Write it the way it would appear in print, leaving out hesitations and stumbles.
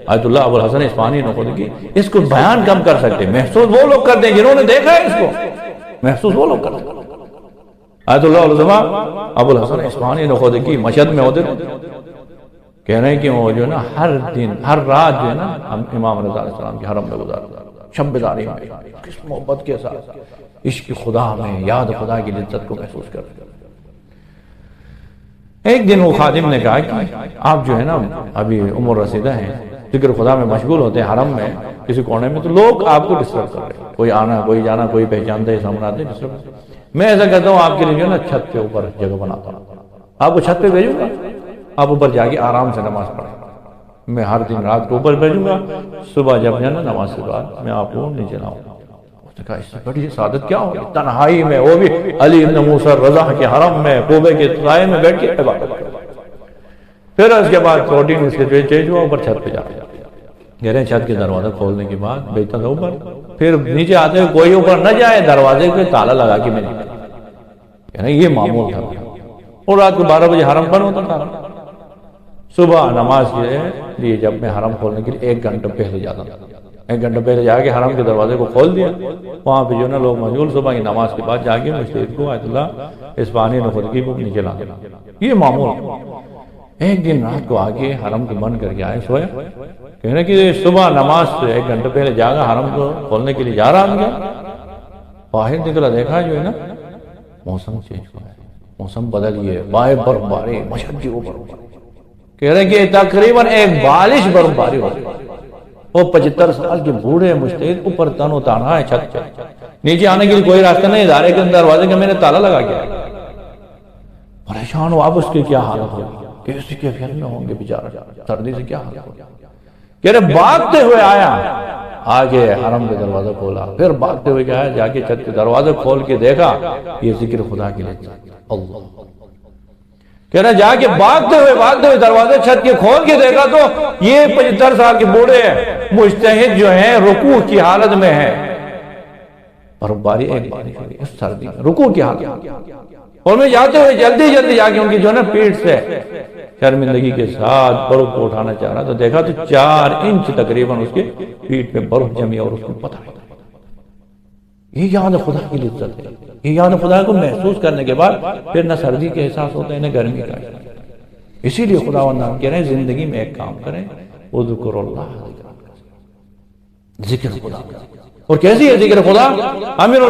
آیت اللہ ابو الحسن اصفہانی نخودگی اس کو بیان کم کر سکتے، محسوس وہ لوگ کرتے ہیں جنہوں نے دیکھا ہے اس کو، محسوس وہ لوگ کرتے ہیں۔ آیت اللہ العظمہ ابو الحسن اصفہانی نخودگی مشہد میں ہوتے کہہ رہے ہیں کہ وہ جو ہے نا ہر دن ہر رات جو ہے نا امام رضا علیہ السلام کے حرم میں گزارتا، شب بیداری میں کس محبت کے ساتھ عشق خدا میں یاد خدا کی لذت کو محسوس کرتے۔ ایک دن وہ خادم نے کہا کہ آپ جو ہے نا ابھی عمر رسیدہ ہیں، ذکر خدا میں مشغول ہوتے ہیں حرم میں کسی کونے میں، تو لوگ آپ کو ڈسٹرب کر رہے ہیں، کوئی آنا کوئی جانا، کوئی پہچانتے ہیں سامنے آتے ڈسٹرب۔ میں ایسا کرتا ہوں آپ کے لیے جو ہے نا چھت کے اوپر جگہ بناتا ہوں، آپ کو چھت پہ بھیجوں گا، آپ اوپر جا کے آرام سے نماز پڑھیں، میں ہر دن رات کو اوپر بھیجوں گا، صبح جب جانا نماز کے بعد میں آپ کو نیچے لاؤں گا۔ اس نے کہا اس سے بڑی سعادت کیا ہوگی، تنہائی میں، وہ بھی علی بن موسیٰ رضا کے حرم میں کوبے کے سائے میں بیٹھ کے عبادت کریں۔ پھر اس کے بعد روٹین اس کے چینج ہوا، اوپر چھت پہ جا کہہ رہے ہیں چھت کے دروازہ کھولنے کے بعد بیٹھتا تھا اوپر، پھر نیچے آتے ہوئے کوئی اوپر نہ جائے دروازے کو تالا لگا کے میں نکل، کہہ رہے ہیں یہ معمول تھا۔ اور رات کو 12 بجے حرم بند ہوتا تھا، صبح نماز کے لیے جب میں حرم کھولنے کے لیے 1 گھنٹہ پہلے جاتا تھا، 1 گھنٹہ پہلے جا کے حرم کے دروازے کو کھول دیا، وہاں پہ جو نا لوگ مشغول، صبح کی نماز کے بعد جا کے مجتہد کو آیت اللہ اصفہانی نخودگی کو نیچے لانا، یہ معمول۔ ایک دن رات کو آگے حرم کو بند کر کے آئے، سویا، کہہ رہے کہ صبح نماز سے 1 گھنٹہ پہلے جاگا، حرم کو کھولنے کے لیے جا رہا ہوں، باہر نکلا دیکھا جو ہے نا موسم چینج ہوا ہے، موسم بدل گیا، بائے برف باری، مشہد کے اوپر کہہ رہے کہ تقریباً 1 بالش برف باری ہو گئی، وہ 75 سال کے بوڑھے مجتہد اوپر تن و تنہا ہے چھت پہ، نیچے آنے کے لیے کوئی راستہ نہیں، ادارے کے دروازے کا میں نے تالا لگا کے پریشان ہو، اب اس کی کیا حالت ہوگی، کیسی کیفیت میں ہوں گے بیچارہ، سردی سے کیا حالت ہوگی۔ کہہ رہے بھاگتے ہوئے آیا، آگے حرم کے دروازہ کھولا، پھر بھاگتے ہوئے گیا، جا کے چھت کے دروازے کھول کے دیکھا، یہ ذکر خدا کے لیے اللہ، کہہ رہے جا کے بھاگتے ہوئے دروازے چھت کے کھول کے دیکھا تو یہ 75 سال کے بوڑھے مجتہد جو ہیں رکوع کی حالت میں ہیں، برف باری ایک بارش ہوئی اس سردی میں، رکوع کی حالت، اور میں جاتے ہوئے جلدی جا کے ان کی جو ہے نا پیٹھ سے شرمندگی کے ساتھ برف کو اٹھانا چاہ رہا تو دیکھا تو 4 انچ تقریباً اس کے پیٹھ میں برف جمی، اور اس کو پتہ نہیں۔ یہ یاد خدا کی لذت ہے، یہ یاد خدا کو محسوس کرنے کے بعد پھر نہ سردی کے احساس ہوتا ہے نہ گرمی کا احساس۔ اسی لیے خداوند ہم کہہ رہے ہیں زندگی میں ایک کام کریں، اذکروا اللہ، ذکر خدا۔ اور کیسی ہے ذکر خدا؟ امیر